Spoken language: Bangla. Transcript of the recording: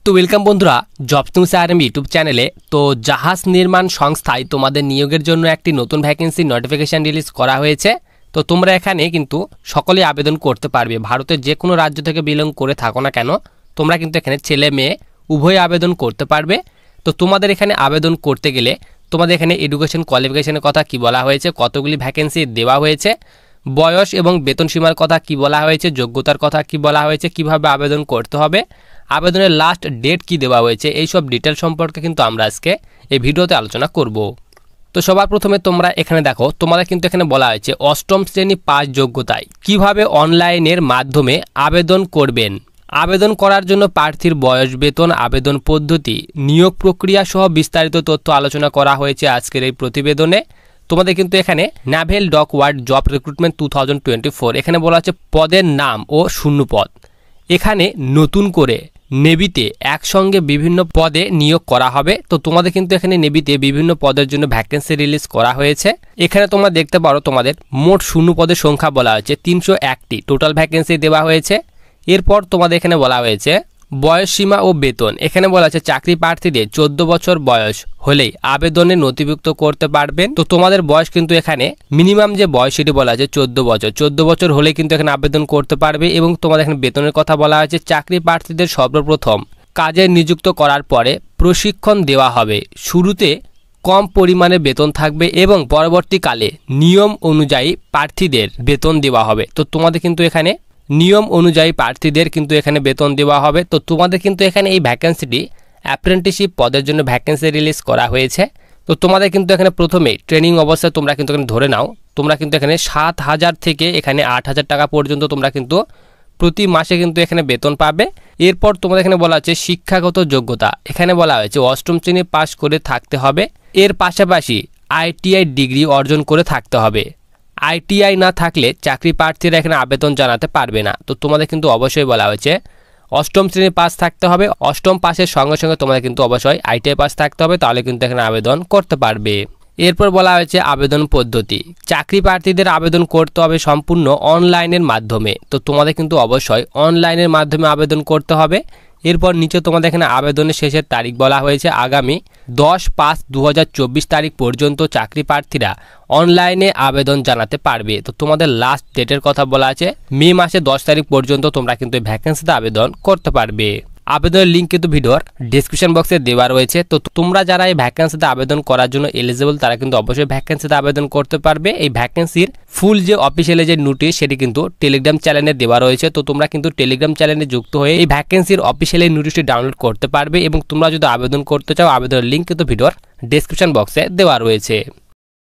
তো ওয়েলকাম বন্ধুরা, জবস নিউজ আরএম ইউটিউব চ্যানেলে। তো জাহাজ নির্মাণ সংস্থায় তোমাদের নিয়োগের জন্য একটি নতুন ভ্যাকেন্সি নোটিফিকেশন রিলিজ করা হয়েছে। তো তোমরা এখানে কিন্তু সকলেই আবেদন করতে পারবে। ভারতের যে কোনো রাজ্য থেকে বিলং করে থাকো না কেন, তোমরা কিন্তু এখানে ছেলে মেয়ে উভয় আবেদন করতে পারবে। তো তোমাদের এখানে আবেদন করতে গেলে তোমাদের এখানে এডুকেশন কোয়ালিফিকেশনের কথা কি বলা হয়েছে, কতগুলি ভ্যাকেন্সি দেওয়া হয়েছে, বয়স এবং বেতন সীমার কথা কি বলা হয়েছে, যোগ্যতার কথা কি বলা হয়েছে, কিভাবে আবেদন করতে হবে, আবেদনের লাস্ট ডেট কি দেওয়া হয়েছে, এই সব ডিটেল সম্পর্কে কিন্তু আমরা আজকে এই ভিডিওতে আলোচনা করব। তো সবার প্রথমে তোমরা এখানে দেখো, তোমাদের কিন্তু এখানে বলা হয়েছে অষ্টম শ্রেণী পাস যোগ্যতায় কিভাবে অনলাইনের মাধ্যমে আবেদন করবেন। আবেদন করার জন্য প্রার্থীর বয়স, বেতন, আবেদন পদ্ধতি, নিয়োগ প্রক্রিয়া সহ বিস্তারিত তথ্য আলোচনা করা হয়েছে আজকের এই প্রতিবেদনে। তোমাদের কিন্তু এখানে naval dockyard job recruitment 2024 এখানে বলা হচ্ছে পদের নাম ও শূন্যপদ। এখানে নতুন করে নেভিতে একসঙ্গে বিভিন্ন পদে নিয়োগ করা হবে। তো তোমাদের কিন্তু এখানে নেভিতে বিভিন্ন পদের জন্য ভ্যাকেন্সি রিলিজ করা হয়েছে। এখানে তোমরা দেখতে পারো তোমাদের মোট শূন্য পদের সংখ্যা বলা হয়েছে 301টি টোটাল ভ্যাকেন্সি দেওয়া হয়েছে। এরপর তোমাদের এখানে বলা হয়েছে বয়স সীমা ও বেতন। এখানে বলা আছে চাকরি প্রার্থীদের 14 বছর বয়স হলেই আবেদনে নথিভুক্ত করতে পারবেন। তো তোমাদের বয়স কিন্তু এখানে মিনিমাম যে বয়স সেটি বলা আছে 14 বছর হলে কিন্তু এখানে আবেদন করতে পারবে। এবং তোমাদের এখানে বেতনের কথা বলা হয়েছে চাকরি প্রার্থীদের সর্বপ্রথম কাজে নিযুক্ত করার পরে প্রশিক্ষণ দেওয়া হবে। শুরুতে কম পরিমাণে বেতন থাকবে এবং পরবর্তীকালে নিয়ম অনুযায়ী প্রার্থীদের বেতন দেওয়া হবে। তো তোমাদের কিন্তু এখানে নিয়ম অনুযায়ী প্রার্থীদের কিন্তু এখানে বেতন দেওয়া হবে। তো তোমাদের কিন্তু এখানে এই ভ্যাকেন্সিটি অ্যাপ্রেন্টিসশিপ পদের জন্য ভ্যাকেন্সি রিলিজ করা হয়েছে। তো তোমাদের কিন্তু এখানে প্রথমে ট্রেনিং অবস্থায় তোমরা কিন্তু এখানে ধরে নাও, তোমরা কিন্তু এখানে 7,000 থেকে এখানে 8,000 টাকা পর্যন্ত তোমরা কিন্তু প্রতি মাসে কিন্তু এখানে বেতন পাবে। এরপর তোমাদের এখানে বলা হচ্ছে শিক্ষাগত যোগ্যতা। এখানে বলা হয়েছে অষ্টম শ্রেণী পাস করে থাকতে হবে। এর পাশাপাশি ITI ডিগ্রি অর্জন করে থাকতে হবে। ITI না থাকলে চাকরি প্রার্থীরা এখানে আবেদন জানাতে পারবে না। তো তোমাদের কিন্তু অবশ্যই বলা হয়েছে অষ্টম শ্রেণী পাস থাকতে হবে। অষ্টম পাসের সঙ্গে সঙ্গে তোমাদের কিন্তু অবশ্যই ITI পাস থাকতে হবে, তাহলে কিন্তু এখানে আবেদন করতে পারবে। এরপর বলা হয়েছে আবেদন পদ্ধতি। চাকরি প্রার্থীদের আবেদন করতে হবে সম্পূর্ণ অনলাইনের মাধ্যমে। তো তোমাদের কিন্তু অবশ্যই অনলাইনের মাধ্যমে আবেদন করতে হবে। এরপর নিচে তোমাদের এখানে আবেদনের শেষের তারিখ বলা হয়েছে আগামী 10/5/2024 তারিখ পর্যন্ত চাকরি প্রার্থীরা অনলাইনে আবেদন জানাতে পারবে। তো তোমাদের লাস্ট ডেটের কথা বলা আছে মে মাসে 10 তারিখ পর্যন্ত তোমরা কিন্তু এই ভ্যাকেন্সিতে আবেদন করতে পারবে। আবেদনের লিঙ্ক কিন্তু ভিডিওর ডেসক্রিপশন বক্সে দেওয়া রয়েছে। তো তোমরা যারা এই ভ্যাকেন্সিতে আবেদন করার জন্য এলিজিবল তারা কিন্তু অবশ্যই ভ্যাকেন্সিতে আবেদন করতে পারবে। এই ভ্যাকেন্সির ফুল যে অফিসিয়ালি যে নোটিশ সেটি কিন্তু টেলিগ্রাম চ্যানেলে দেওয়া রয়েছে। তো তোমরা কিন্তু টেলিগ্রাম চ্যানেলে যুক্ত হয়ে এই ভ্যাকেন্সির অফিসিয়ালি নোটিশটি ডাউনলোড করতে পারবে। এবং তোমরা যদি আবেদন করতে চাও আবেদনের লিঙ্ক কিন্তু ভিডিওর ডেসক্রিপশন বক্সে দেওয়া রয়েছে।